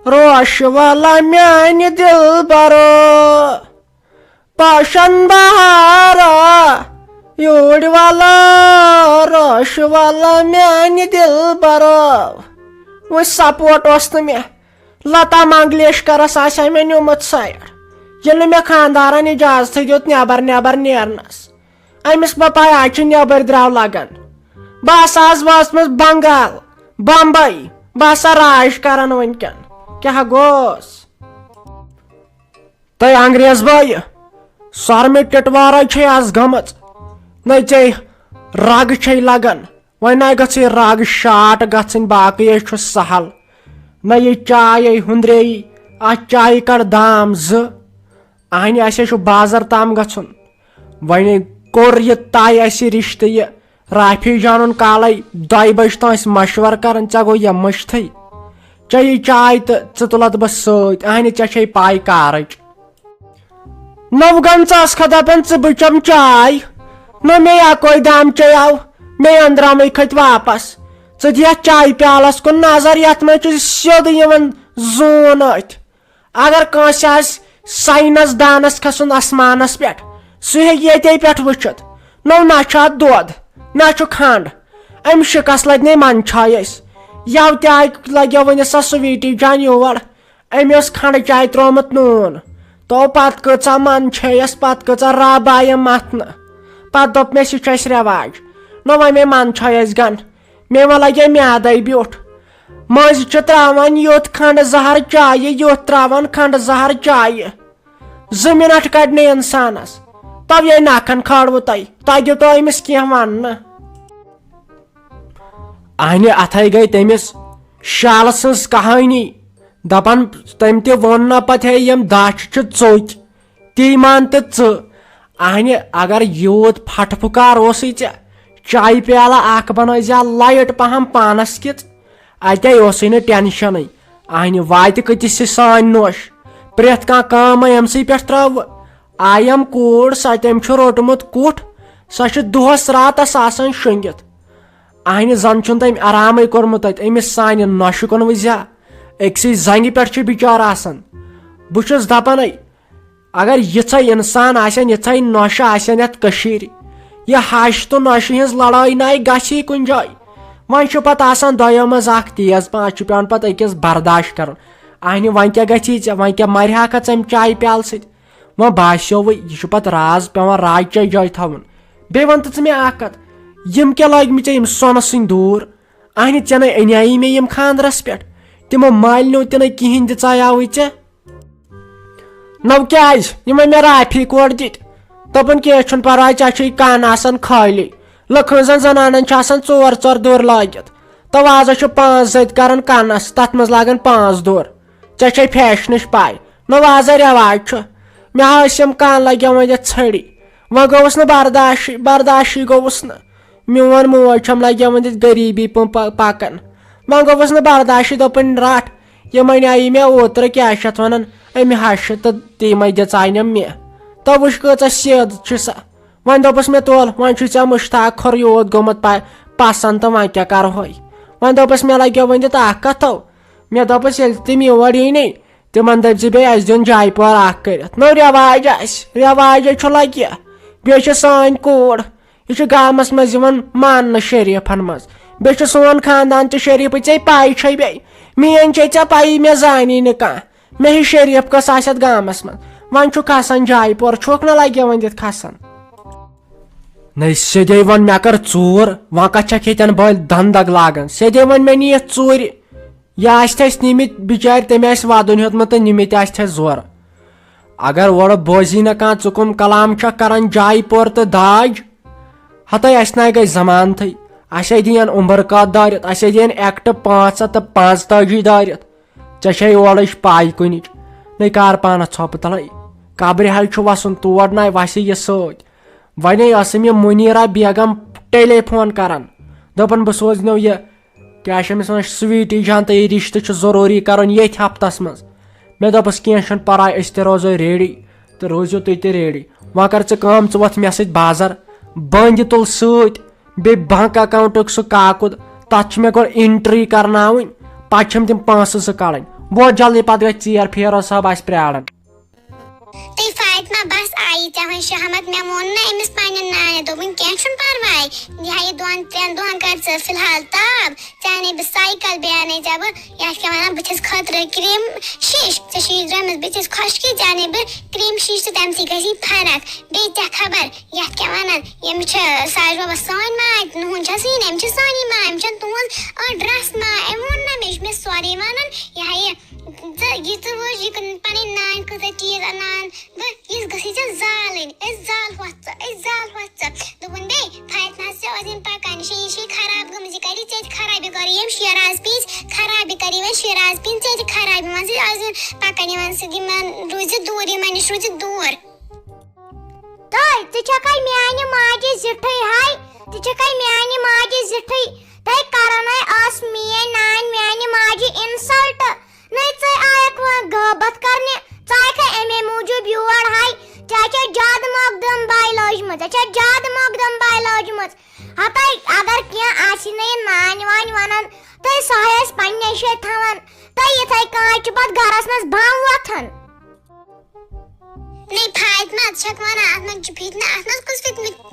روش والا میانہِ دِلبرو پاشن بہارا یوڑ والا روش والا میانہِ دِلبرو وہ سپورٹ اوس نہٕ مےٚ لتا منگیشکرس آسہِ مےٚ نیوٗمُت سایڈ ییٚلہِ مےٚ خاندارن اجازتھٕے دیُت نیبر نیرنس أمِس مہ پاے آز چھُ نیبر درٛاو لگان بہٕ ہسا ٲس وٲژمٕژ بنگال بمبئی بہٕ ہسا راج کران وٕنکٮ۪ن کیٛاہ گوس تہٕ انگریز بٲے سۄرمہِ ٹِٹوارے چھے آز گٔمٕژ نہ ژےٚ رگ چھے لگان وۄنۍ نہ گژھِ رگ شاٹ گژھٕنۍ باقٕے چھُ سہل نہ یہِ چاے ہُندرے اتھ چایہِ کڑ دام زٕ اہنہِ اسے چھُ بازر تام گژھُن وۄنۍ کوٚر یہِ طے اسہِ رشتہٕ یہِ رافی جانُن کالے 2 بجہِ تام ٲسۍ مشور کران ژےٚ گوٚو یہِ مٔشتھٕے چے یہِ چاے تہٕ ژٕ تُلتھ بہٕ سۭتۍ اہنہِ ژےٚ چھے پاے کارٕچ نو گٔمژ کھا دپان ژٕ بہٕ چٮ۪م چاے نہ مے اکوے دام چیاو مے أنٛدرمٕے کھٔتۍ واپس ژٕ دِیتھ چاے پیالس کُن نظر یتھ منٛز چھُ سیوٚد یِوان زوٗن أتھۍ اگر کٲنٛسہِ آسہِ ساینس دانس کھسُن آسمانس پٮ۪ٹھ سُہ ہیٚکہِ ییٚتے پٮ۪ٹھ وٕچھِتھ نہ چھُ اتھ دۄد نہ چھُ کھنڈ امہِ شِکس لگہِ منٛدچھاے أسۍ یو تہِ آیہِ لگیو وۄنۍ سۄ سویٖٹی جان یور أمۍ اوس کھنڈٕ چاے تروومُت نوٗن تو پتہٕ کۭژاہ منٛدچھٲیس پتہٕ کۭژاہ رب آیہِ متھنہٕ پتہٕ دوٚپ مےٚ یہِ چھُ اسہِ رٮ۪واج نہ وۄنۍ مے منٛدچھٲیس گن مےٚ وۄنۍ لگے میادے بیوٗٹھ مٔنٛزۍ چھِ تراوان یوٚت کھنڈٕ زہر چایہِ یوٚت تراوان کھنڈٕ زہر چایہِ 2 مِنٹ کڑِ نہٕ انسانس توے نکھن کھٲڑوٕ تۄہہِ دِتو أمِس کینٛہہ وننہٕ اہنہِ اتھے گٔے تٔمِس شالہٕ سٕنٛز کہانی دپان تٔمۍ تہِ ووٚن نہ پتہٕ ہے یِم داچھ چھِ ژوٚکۍ تی مان تہٕ ژٕ اہنہِ اگر یوٗت پھٹہٕ پھُکار اوسُے ژےٚ چایہِ پیالہ اکھ بنٲیزِ لایٹ پہم پانس کِژ اتے اوسُے نہٕ ٹینشنٕے اہنہِ واتہِ کۭتِس چھِ سٲنۍ نوش پرٛٮ۪تھ کانٛہہ کٲم أمسٕے پٮ۪ٹھ ترٲوٕ آیم کوٗر سۄ تٔمۍ چھُ روٚٹمُت کُٹھ سۄ چھِ دۄہس راتس آسان شۄنگِتھ اہنہِ زن چھُنہٕ تٔمۍ آرامے کوٚرمُت اتہِ أمِس سانہِ نۄشہِ کُن وٕزیا أکسٕے زنگہِ پٮ۪ٹھ چھُ بِچار آسان بہٕ چھُس دپانے اگر یِژھے انسان آسن یِژھے نۄشہِ آسن یتھ کٔشیٖرِ یہِ ہش تہٕ نۄشہِ ہٕنٛز لڑٲے ناے گژھی کُنہِ جایہِ وۄنۍ چھُ پتہٕ آسان دۄیو منٛز اکھ تیز پانٛژھ چھُ پیٚوان پتہٕ أکِس برداشت کرُن اہنہِ وۄنۍ کیٛاہ گژھی ژےٚ وۄنۍ کیٛاہ مرِہاکھا ژٕ امہِ چایہِ پیالہٕ سۭتۍ وۄنۍ باسیٚووٕے یہِ چھُ پتہٕ راز پیٚوان رازچے جایہِ تھاوُن بیٚیہِ ون تہٕ ژٕ مےٚ اکھ کتھ یِم کیٛاہ لٲگۍ ژےٚ یِم سۄنہٕ سٕنٛدۍ دوٗر اہنہِ ژےٚ نَے اَنیایی مےٚ یِم خاندرس پٮ۪ٹھ تِمو مالنیو تہِ نہٕ کِہینۍ دِژایاوٕے ژےٚ نو کیٛازِ یِمے مےٚ رافی کورِ دِتۍ دوٚپُن کینٛہہ چھُنہٕ پرواے ژےٚ چھُے کن آسان خٲلی لُکہٕ ہٕنٛزن زنانن چھِ آسان 4 دوٗر لٲگِتھ تو آز چھُ 5 زٔدۍ کران کنس تتھ منٛز لاگان 5 دوٗر ژےٚ چھے فیشنٕچ پاے نو آزے رٮ۪واج چھُ مےٚ ٲسۍ یِم کن لگیو وۄنۍ یتھ ژھٔڑی وۄنۍ گوٚوُس نہٕ برداشی گوٚوُس نہٕ میون موج چھم لگیو وۄنۍ یتھ غریٖبی پکان وۄنۍ گوٚوُس نہٕ برداشی دوٚپُن رٹھ یِم اَنیایی مےٚ اوترٕ کیٛاہ چھِ اتھ ونان امہِ ہشہِ تہٕ تِمے دِژاینم مےٚ تو وٕچھ کۭژاہ سیٚد چھِ سۄ وۄنۍ دوٚپُس مےٚ تول وۄنۍ چھُ ژےٚ مُشتاق کھۄر یوٗت گوٚمُت پسنٛد تہٕ وۄنۍ کیٛاہ کرہوے وۄنۍ دوٚپُس مےٚ لگیو ؤنِتھ اکھ کتھو مےٚ دوٚپُس ییٚلہِ تِم یور یی تِمن دٔپۍ زِ بیٚیہِ اسہِ دیُن جایہِ پور اکھ کٔرِتھ نو رٮ۪واج آسہِ رٮ۪واجے چھُ لگہِ بیٚیہِ چھِ سٲنۍ کوٗر یہِ چھُ گامس منٛز یِوان ماننہٕ شریٖفن منٛز بیٚیہِ چھُ سون خاندان تہِ شریٖفٕے ژےٚ پاے چھے بیٚیہِ میٲنۍ چھے ژےٚ پایی مےٚ زانی نہٕ کانٛہہ مےٚ ہی شریٖف کۄس آسہِ اتھ گامس منٛز وۄنۍ چھُ کھسان جایہِ پور چھُکھ نہ لگہِ وۄنۍ دِتھ کھسان نہ سیٚدے ووٚن مےٚ کٔر ژوٗر وۄنۍ کتھ چھکھ ییٚتٮ۪ن بٔلۍ دنٛدگ لاگان سیٚدے ووٚن مےٚ نِیِتھ ژوٗرِ یہِ آسہِ اَسہِ نِمٕتۍ بِچارِ تٔمۍ آسہِ وادُن ہیوٚتمُت تہٕ نِمٕتۍ آسہِ زورٕ اگر اورٕ بوزی نہٕ کانٛہہ ژٕ کُم کلام چھکھ کران جایہِ پور تہٕ داج ہتٲے اسہِ ناے گٔے زمانتھٕے اسے دِین عمر قٲد دٲرِتھ اسے دِین ایکٹ 545 دٲرِتھ ژےٚ چھے اورٕچ پاے کُنِچ نَے کار پانس ژھۄپہٕ تلے قبرِ حل چھُ وسُن تور ناے وسہِ یہِ سۭتۍ وۄنۍ ٲسٕم یہِ مُنیٖرا بیگم ٹیلی فون کران دوٚپُن بہٕ سوزنو یہِ کیٛاہ چھِ أمِس ونان سویٖٹی جان تہٕ یہِ رشتہٕ چھُ ضروٗری کرُن ییٚتھۍ ہفتس منٛز مےٚ دوٚپُس کینٛہہ چھُنہٕ پرواے أسۍ تہِ روزو ریڈی تہٕ روٗزِو تُہۍ تہِ ریڈی وۄنۍ کر ژٕ کٲم ژٕ وۄتھ مےٚ سۭتۍ بازر بٔنٛدِ تُل سۭتۍ بیٚیہِ بنک اکاونٹُک سُہ کاکُد تتھ چھُ مےٚ گۄڈٕ انٹری کرناوٕنۍ پتہٕ چھِم تِم پونٛسہٕ 2 کڑٕنۍ بہت جلدی پتہٕ گژھِ ژیر فیروز صٲب آسہِ پیاران. تُہۍ فاطمہ بس آیی ژےٚ وۄنۍ شہمت مےٚ ووٚن نہ أمِس پننہِ نانہِ دوٚپُن کینٛہہ چھُنہٕ پرواے یہِ ہا یہِ 2-3 دۄہن کر ژٕ فِلحال تاب ژےٚ انے بہٕ سایکل بیٚیہِ انے ژےٚ بہٕ یتھ کیٛاہ ونان بٕتھِس خٲطرٕ کرٛیٖم شیٖش ژےٚ چھُے درٛامٕژ بٕتھِس خۄشکی ژےٚ انے بہٕ کرٛیٖم شیٖش تہٕ تمہِ سۭتۍ گژھی فرق بیٚیہِ ژےٚ خبر یتھ کیٛاہ ونان یِم چھِ ساج بابا سٲنۍ ماے نُہُنٛد چھَس یِنۍ أمۍ چھِ سٲنی ماے أمۍ چھَنہٕ تُہُنٛز ڈرٛس ماے أمۍ ووٚن نہ مےٚ چھُ مےٚ سورُے ونان یہِ ہا یہِ ژٕ وٕچھ یہِ پنٕنۍ نانۍ کۭژاہ چیٖز انان بہٕ یِژھ گٔژھی ژےٚ زالٕنۍ أسۍ زالہوتھ ژٕ دوٚپُن بیٚیہِ فاطمہس چھِ أزِم پکان یہِ چھے خراب گٔمٕژ یہِ کری ژےٚ تہِ خراب یہِ کری یِم شیراز پیٖس خراب یہِ کری وۄنۍ شیراز پیٖن ژےٚ تہِ خراب یِمن سۭتۍ أزِم پکان یِمن سۭتۍ یِمن روٗزِ دوٗر یِمن نِش روٗزِ دوٗر. ژٕ چھکھے میانہِ ماجہِ زِٹھٕے ہاے ژٕ چھکھے میانہِ ماجہِ زِٹھٕے تۄہہِ کرنَے ٲس میٲنۍ نانۍ میانہِ ماجہِ اِنسلٹ نَے ژٕ آیکھ وۄنۍ غٲبت کرنہِ ژٕ آیکھے اَمے موٗجوٗب یور ہاے ژےٚ چھےٚ زیادٕ مۄقدم باے لٲجمٕژ ہتَے اگر کینٛہہ آسہِ نہٕ یہِ نانۍ وانۍ ونان تہٕ سۄ ٲسۍ پننہِ جایہِ تھاوان تہٕ یِتھے کٲٹھۍ چھُ پتہٕ گرس منٛز بم وۄتھان. نَے فاطمہ ژٕ چھکھ ونان اتھ منٛز چھُ فِتنہٕ اتھ منٛز کُس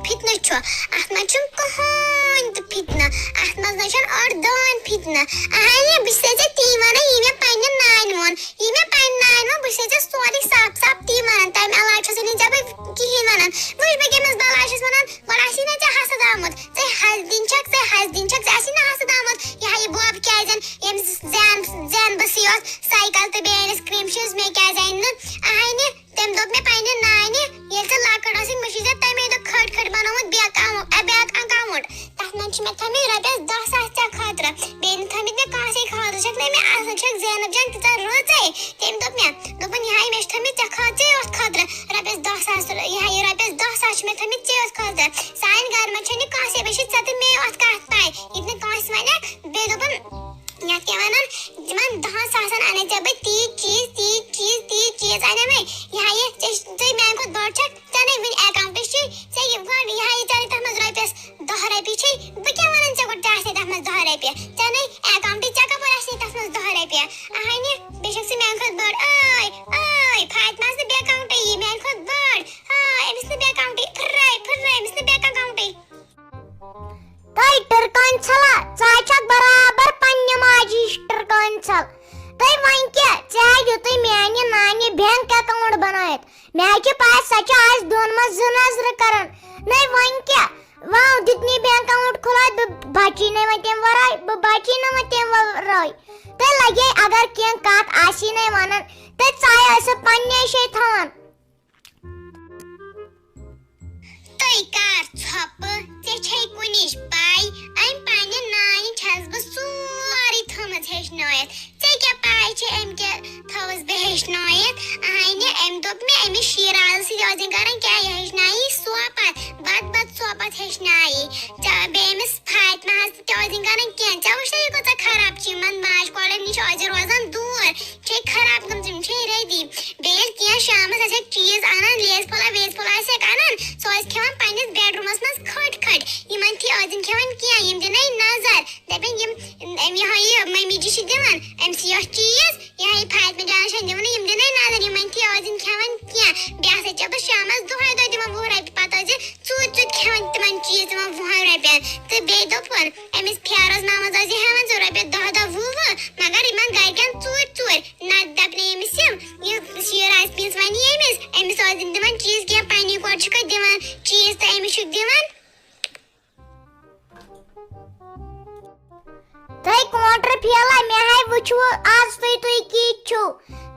فِتنہٕ چھُ اتھ منٛز چھُنہٕ کٕہٕنۍ تہِ فِتنہٕ اتھ منٛز نہ چھُنہٕ أڑدٲن فِتنہٕ اہنہِ بہٕ چھسے ژےٚ تی ونان یہِ مےٚ پننہِ نانہِ ووٚن بہٕ چھسے ژےٚ سورُے صاف تی ونان تمہِ علاوٕ چھسے نہٕ ژےٚ بہٕ کِہینۍ ونان وٕچھ بہٕ کٔمِس بلاے چھس ونان گۄڈٕ آسی نہ ژےٚ حسد آمُت ژےٚ حسدِنۍ چھکھ ژےٚ آسی نہ حسد آمُت یہِ ہا یہِ بوبہٕ کیازِ ییٚمِس زین بٔسی اوس سایکل تہٕ بیٚیہِ أنِس کرٛیٖم شیٖز مےٚ کیازِ اَنہِ نہٕ اہنہِ تٔمۍ دوٚپ مےٚ پننہِ نانہِ ییٚلہِ ژٕ لۄکٕٹ ٲسٕکھ مےٚ چھُے ژےٚ تمے دۄہ کھٔٹۍ بنومُت بیاکھ اکاونٹ تتھ منٛز چھِ مےٚ تھٲمٕتۍ رۄپیس 10,000 ژےٚ خٲطرٕ بیٚیہِ نہٕ تھٲمٕتۍ مےٚ کٲنٛسے خٲطرٕ چھکھ نَے مےٚ اصل چھکھ زینب جان تیٖژاہ رٕژے تٔمۍ دوٚپ مےٚ دوٚپُن یہِ ہا مےٚ چھِ تھٲمٕتۍ ژےٚ ژے یوت خٲطرٕ رۄپیس 10,000 یہِ ہا یہِ رۄپیس 10,000 چھِ مےٚ تھٲمٕتۍ ژے یوت خٲطرٕ سانہِ گرٕ منٛز چھنہٕ کٲنٛسے بیٚیہِ چھِ ژےٚ تہٕ مے یوت کتھ پاے یہِ تہِ نہٕ کٲنٛسہِ ونکھ بیٚیہِ دوٚپُن یتھ کیٛاہ ونان تِمن 10,000 انے ژےٚ بہٕ تیٖتۍ چیٖز انے مےٚ یہِ ہا یہِ ژٕ میانہِ کھۄتہٕ بٔڑ چھکھ ژےٚ نَے وٕنہِ اکاونٹٕچی ژےٚ یہِ گۄڈٕ یہِ ہا یہِ ژےٚ تتھ منٛز رۄپیس 10 رۄپیہِ چھے بہٕ کیٛاہ ونان ژےٚ گۄڈٕ ژےٚ آسے تتھ منٛز 10 رۄپیہِ ژےٚ نَے اکاونٹٕچ ژےٚ کپٲرۍ آسے تتھ منٛز 10 رۄپیہِ اہنہِ بیٚیہِ چھکھ ژٕ میانہِ کھۄتہٕ بٔڑ فاطمہس نہٕ بیٚیہِ اکاونٹے یہِ میانہِ کھۄتہٕ بٔڑ أمِس نہٕ بیٚیہِ اکاونٹے پھٕرے أمِس نہٕ بیٚیہِ اکاونٹے. تۄہہِ ٹٕرکٲنۍ ژھلا ژٕ چھکھ برابر پننہِ ماجہِ ہِش ٹٕرکٲنۍ ژھل تُہۍ وۄنۍ کیٛاہ ژےٚ دِتُے میانہِ نانہِ بینک اکاونٹ بنٲیِتھ مےٚ چھِ پاے سۄ چھِ آز دۄن منٛز 2 نظرٕ کران نَے وۄنۍ کیٛاہ وۄنۍ دیُتنی بینک اکاونٹ کھُلٲیِتھ بہٕ بچی نہٕ وۄنۍ تمہِ ورٲے تۄہہِ لگے اگر کینٛہہ کتھ آسی نَے ونان تہٕ ژٕ ٲسِکھ پننہِ جایہِ تھاوان. تُہۍ کر ژھۄپہٕ ژےٚ چھے کُنِچ پاے أمۍ پننہِ نانہِ چھس بہٕ سورُے تھٲمٕژ ہیٚچھنٲیِتھ ژےٚ کیٛاہ پاے چھے أمۍ کیٛاہ تھٲوٕس بہٕ ہیٚچھنٲیِتھ اہنہِ أمۍ دوٚپ مےٚ أمِس شیٖرازٕ سۭتۍ ٲسِن کران کیٛاہ یہِ ہیٚچھنایی سوپت بتہٕ سوپت ہیٚچھنایی بیٚیہِ أمِس فاطمہس تہِ ٲسِن کران کینٛہہ ژےٚ وٕچھے یہِ کۭژاہ خراب چھِ یِمن ماجہِ کۄلٮ۪ن نِش ٲسۍ روزان دوٗر چھے خراب گٔمژ یِم چھے ریٚدی بیٚیہِ ییٚلہِ کینٛہہ شامس آسٮ۪کھ چیٖز انان لیز پھولا آسٮ۪کھ انان سُہ ٲسۍ کھٮ۪وان پننِس بیڈ روٗمس منٛز کھٔٹۍ یِمن تھی ٲسِن کھٮ۪وان کینٛہہ یِم دِنَے نظر دپن یِم یہِ ہا یہِ ممی جی چھِ دِوان أمِس یۄس چیٖز یہِ ہا یہِ فاطمہ جان چھنہٕ دِوان یِم دِنَے نظر یِمن تھی ٲسِن کھٮ۪وان کینٛہہ بیٚیہِ ہسا چھِ بہٕ شامس دۄہے دِوان 20 رۄپیہِ پتہٕ ٲسۍ ژوٗرِ کھٮ۪وان تِمن چیٖز دِوان 20 رۄپین تہٕ بیٚیہِ دوٚپُن أمِس فیروز مامس ٲسۍ یہِ ہٮ۪وان 2 رۄپیہِ 10 20 مگر یِمن گرِکٮ۪ن ژوٗرِ نتہٕ دپنے أمِس یہِ شیٖراز پیٖس ونی أمِس ٲسِن دِوان چیٖز کینٛہہ پننی کورِ چھُکھے دِوان چیٖز تہٕ أمِس چھُکھ دِوان. تۄہہِ کونٛٹر پھیلا مےٚ ہاے وٕچھوٕ آز تُہۍ کِتھ چھِو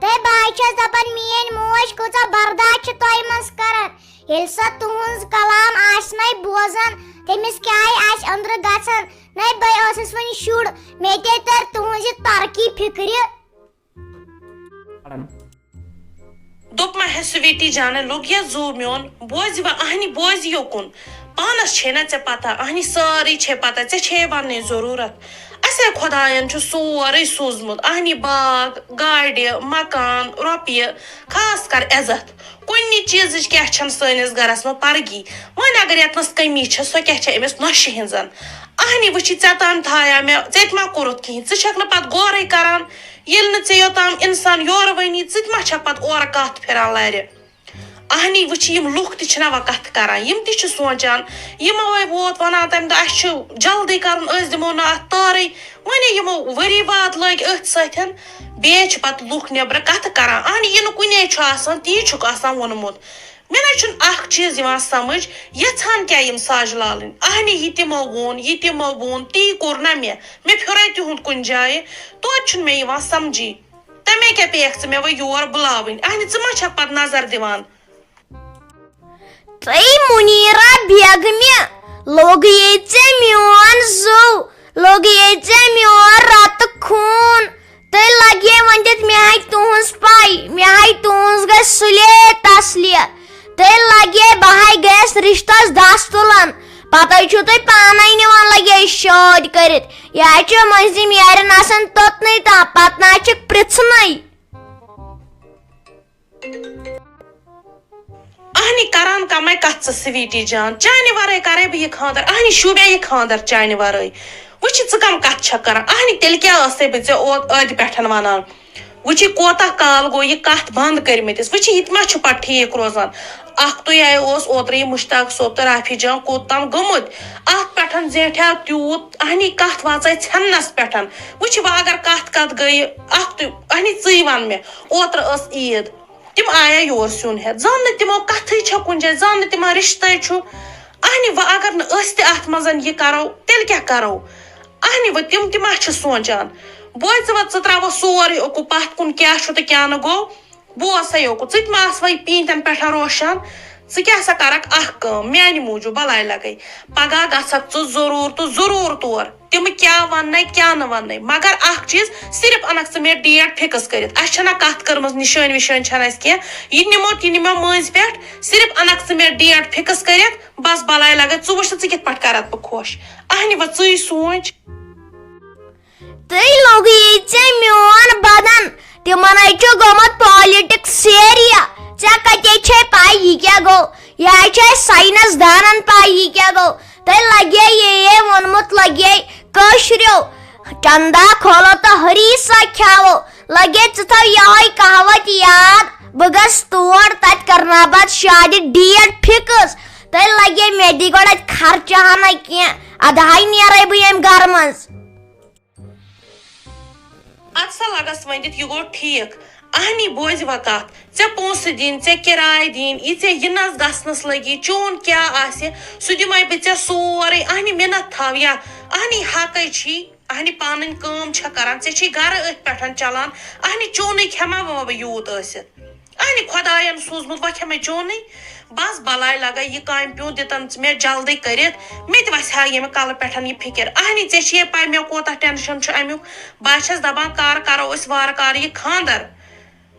تۄہہِ بہٕ چھس دپان میٲنۍ موج کۭژاہ برداش چھِ تۄہہِ منٛز کران ییٚلہِ سۄ تُہنٛز کلام آسہِ نَے بوزان تٔمِس کیٛاہ آسہِ أنٛدرٕ گژھان نَے بہٕ ٲسٕس وۄنۍ شُر مےٚ تے تر تُہنٛز یہِ ترقی فِکرِ. دوٚپ ما ہے سویٹی جانہ لوٚگ یا زو میون بوزِ وۄنۍ اہنہِ بوزِ یوکُن پانس چھے نہ ژےٚ پتہ اہنہِ سٲرٕے چھے پتہ ژےٚ چھے وننٕچ ضروٗرت ویسے خۄدایَن چھُ سورُے سوٗزمُت اہنی باغ گاڑِ مکان رۄپیہِ خاص کر عزت کُنہِ چیٖزٕچ کیٛاہ چھَنہٕ سٲنِس گرس منٛز پرگی وۄنۍ اگر ییٚتنس کٔمی چھِ سۄ کیٛاہ چھےٚ أمِس نۄشہِ ہِنٛزن اہنی وٕچھی ژےٚ تام تھایا مےٚ ژےٚ تہِ ما کوٚرُتھ کِہیٖنۍ ژٕ چھکھ نہٕ پتہٕ غورے کران ییٚلہِ نہٕ ژےٚ یوٚتام اِنسان یورٕ ؤنی ژٕ تہِ ما چھکھ پتہٕ اورٕ کتھ پھِران لرِ اہنی وٕچھ یِم لُکھ تہِ چھِنہ وۄنۍ کتھ کران یِم تہِ چھِ سونٛچان یِموے ووت ونان تمہِ دۄہ اسہِ چھُ جلدی کرُن أسۍ دِمو نہٕ اتھ تارٕے وۄنۍ یِمو ؤری واد لٲگۍ أتھۍ سۭتۍ بیٚیہِ چھِ پتہٕ لُکھ نیبرٕ کتھٕ کران اہنی یہِ نہٕ کُنے چھُ آسان تی چھُکھ آسان ووٚنمُت مےٚ نہ چھُنہٕ اکھ چیٖز یِوان سمجھ یژھان کیٛاہ یِم ساجہِ لالٕنۍ اہنی یہِ تِمو ووٚن یہِ تِمو ووٚن تی کوٚر نہ مےٚ پھیوٚرے تِہُنٛد کُنہِ جایہِ توتہِ چھُنہٕ مےٚ یِوان سمجھی تمے کیٛاہ پیٚیَکھ ژٕ مےٚ وۄنۍ یور بُلاوٕنۍ اہنی ژٕ ما چھکھ پتہٕ نظر دِوان منیرا بیگمہِ لوگ ییٚژے میون زو لوگ ییٚژے میون رتہٕ خوٗن تُہۍ لگے وۄنۍ دِتھ مےٚ ہاے تُہنٛز پاے مےٚ ہاے تُہنٛز گژھِ سُلے تسلیت تُہۍ لگے بہٕ ہاے گٔیس رشتس دس تُلان پتہٕ چھُو تُہۍ پانے نِوان لگے شٲدۍ کٔرِتھ یا چھُ مٔنٛزِم یارٮ۪ن آسان توٚتنٕے تام پتہٕ نہ چھِکھ پرژھنٕے اہنی کران کمے کتھ ژٕ سویٖٹی جان چانہِ ورٲے کرے بہٕ یہِ خاندر اہنی شوٗبے یہِ خاندر چانہِ ورٲے وٕچھِ ژٕ کم کتھ چھکھ کران اہنی تیٚلہِ کیٛاہ ٲسے بہٕ ژےٚ ٲدِ پٮ۪ٹھ ونان وٕچھِ کوتاہ کال گوٚو یہِ کتھ بنٛد کٔرمٕتِس وٕچھِ یہِ تہِ ما چھُ پتہٕ ٹھیٖک روزان اکھ تُہۍ اوس اوترٕ یہِ مُشتاق صٲب تہٕ رافی جان کوٚت تام گوٚمُت اتھ پٮ۪ٹھ زیٹھیٛاو تیوٗت اہنی کتھ واژے ژھٮ۪ننس پٮ۪ٹھ وٕچھِ وۄنۍ اگر کتھ گٔیہِ اکھ تہِ اہنی ژٕے ون مےٚ اوترٕ ٲس عیٖد تِم آیا یور سیُن ہٮ۪تھ زن نہٕ تِمو کتھٕے چھےٚ کُنہِ جایہِ زن نہٕ تِمن رشتے چھُ اہنی وۄنۍ اگر نہٕ أسۍ تہِ اتھ منٛز یہِ کرو تیٚلہِ کیٛاہ کرو اہنی وۄنۍ تِم تہِ ما چھِ سونٛچان بوزِ وۄنۍ ژٕ تراوو سورُے اوٚکُن پتھ کُن کیٛاہ چھُ تہٕ کیٛاہ نہٕ گوٚو بوز سا اوٚکُن ژٕ تہِ ما آس وۄنۍ پیٖنتٮ۪ن پٮ۪ٹھ روشن ژٕ کیٛاہ سا کرکھ اکھ کٲم میانہِ موٗجوٗب بلاے لگے پگاہ گژھکھ ژٕ ضروٗر تہٕ ضروٗر تور تِمہٕ کیٛاہ وننے کیٛاہ نہٕ وننے مگر اکھ چیٖز صرف انکھ ژٕ مےٚ ڈیٹ فِکٕس کٔرِتھ اسہِ چھنہ کتھ کٔرمٕژ نِشٲنۍ وِشٲنۍ چھنہٕ اسہِ کینٛہہ یہِ نِمو تہِ نِمو مٲنٛزِ پٮ۪ٹھ صرف انکھ ژٕ مےٚ ڈیٹ فِکٕس کٔرِتھ بس بلاے لگے ژٕ وٕچھ ژٕ کِتھ پٲٹھۍ کرکھ بہٕ خۄش اہنی وۄنۍ ژٕے سونٛچ تُہۍ لوگ ییٚژے میون بدن تِمن ہاے چھُ گوٚمُت پالِٹکس سیریا ژےٚ کتے چھے پاے یہِ کیٛاہ گوٚو یا چھُ اسہِ ساینس دانن پاے یہِ کیٛاہ گوٚو تۄہہِ لگے یے ووٚنمُت لگے کٲشریو چندا کھولو تہٕ ہریسا کھیاوو لگے ژٕ تھاو یہے کہاوت یاد بہٕ گژھٕ تور تتہِ کرناو بہٕ شادِ ڈیٹ فِکٕس تۄہہِ لگے مےٚ دی گۄڈٕ اتہِ خرچہٕ ہنا کینٛہہ ادہاے نیرے بہٕ ییٚمہِ گرٕ منٛز اد سا لگس وۄنۍ دِتھ یہِ گوٚو ٹھیٖک اہنی بوزِ وۄنۍ کتھ ژےٚ پونٛسہٕ دِنۍ ژےٚ کِراے دِنۍ یہِ ژےٚ یِنس گژھنس لگی چون کیٛاہ آسہِ سُہ دِمے بہٕ ژےٚ سورُے اہنی مِنت تھاو یا اہنی حقے چھی اہنی پنٕنۍ کٲم چھےٚ کران ژےٚ چھی گرٕ أتھۍ پٮ۪ٹھ چلان اہنی چونٕے کھٮ۪ما وۄنۍ بہٕ یوٗت ٲسِتھ اہنی خۄداین سوٗزمُت وۄنۍ کھٮ۪مے چونٕے بس بلاے لگے یہِ کامہِ پیوٚو دِتن ژٕ مےٚ جلدی کٔرِتھ مےٚ تہِ وسہِ ہا ییٚمہِ کلہٕ پٮ۪ٹھ یہِ فِکر اہنی ژےٚ چھے پاے مےٚ کوتاہ ٹٮ۪نشن چھُ امیُک بہٕ چھس دپان کر کرو أسۍ وارٕ کارٕ یہِ خاندر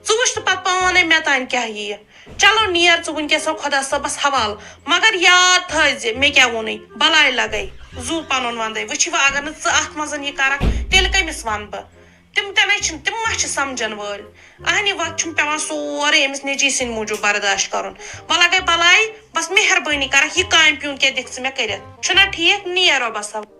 ژٕ وٕچھ تہٕ پتہٕ پانے مےٚ تانۍ کیٛاہ یِیہِ چلو نیر ژٕ وٕنکیٚس خۄدا صٲبس حوالہٕ مگر یاد تھٲیزِ مےٚ کیٛاہ ووٚنُے بلاے لگے زوٗ پنُن ونٛدے وٕچھِ وۄنۍ اگر نہٕ ژٕ اتھ منٛز یہِ کرکھ تیٚلہِ کٔمِس ونہٕ بہٕ تِم تہِ چھِنہٕ تِم ما چھِ سمجھن وٲلۍ اہنی وقت چھُم پیٚوان سورُے أمِس نیٚچی سٕنٛدِ موٗجوٗب برداش کرُن وۄنۍ لگے بلاے بس مہربٲنی کرکھ یہِ کامہِ پیوٗنت کیٛاہ دِکھ ژٕ مےٚ کٔرِتھ چھُنہ ٹھیٖک نیر رۄبس حوالہٕ